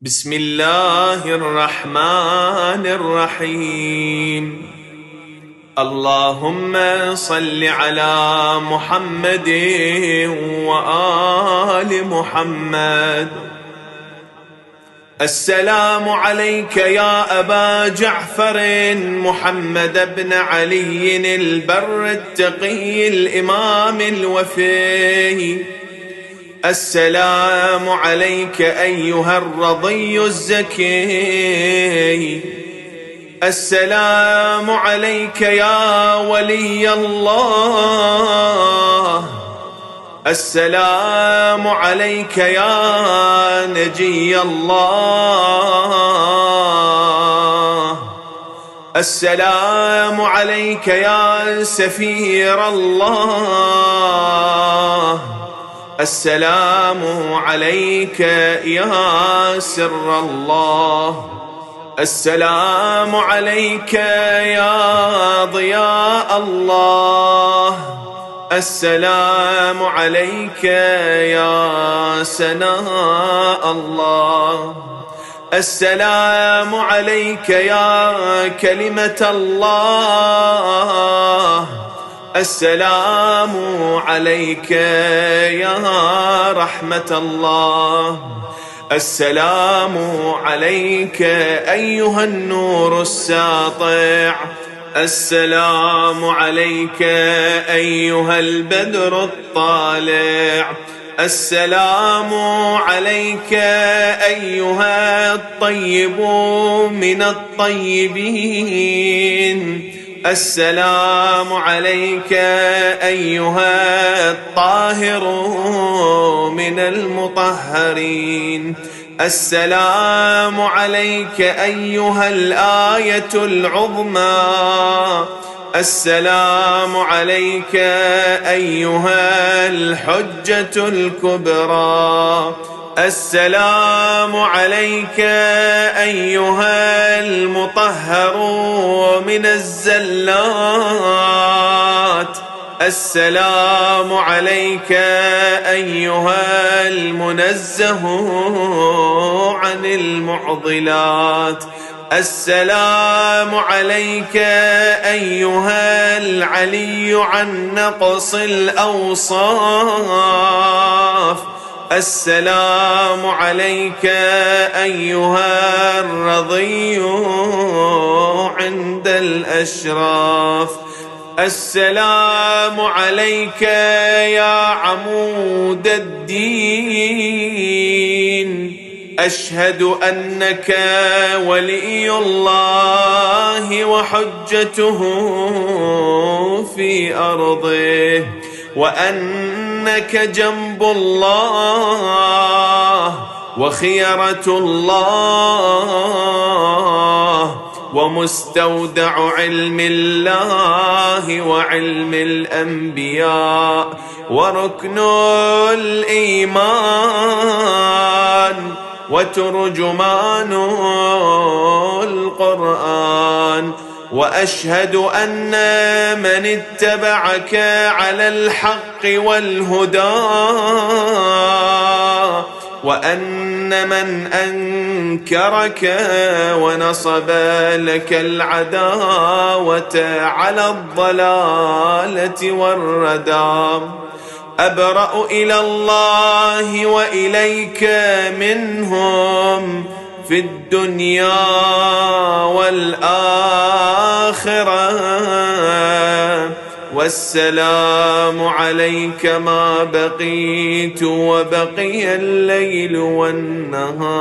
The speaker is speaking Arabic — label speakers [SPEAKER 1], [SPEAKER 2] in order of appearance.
[SPEAKER 1] بسم الله الرحمن الرحيم. اللهم صل على محمد وآل محمد. السلام عليك يا أبا جعفر محمد بن علي البر التقي الإمام الوفي. السلام عليك أيها الرضي الزكي. السلام عليك يا ولي الله. السلام عليك يا نجي الله. السلام عليك يا سفير الله. السلام عليك يا سر الله. السلام عليك يا ضياء الله. السلام عليك يا سناء الله. السلام عليك يا كلمة الله. السلام عليك يا رحمة الله. السلام عليك أيها النور الساطع. السلام عليك أيها البدر الطالع. السلام عليك أيها الطيب من الطيبين. السلام عليك أيها الطاهر من المطهرين. السلام عليك أيها الآية العظمى. السلام عليك أيها الحجة الكبرى. السلام عليك أيها المطهر من الزلات. السلام عليك أيها المنزه عن المعضلات. السلام عليك أيها العلي عن نقص الأوصاف. السلام عليك أيها الرضي عند الأشراف. السلام عليك يا عمود الدين. أشهد أنك ولي الله وحجته في أرضه، وأنك جنب الله وخيرة الله ومستودع علم الله وعلم الأنبياء وركن الإيمان وترجمان القرآن. وأشهد أن من اتبعك على الحق والهدى، وأن من أنكرك ونصب لك العداوة على الضلالة والردى. أبرأ إلى الله وإليك منهم في الدنيا والآخرة. والسلام عليك ما بقيت وبقي الليل والنهار.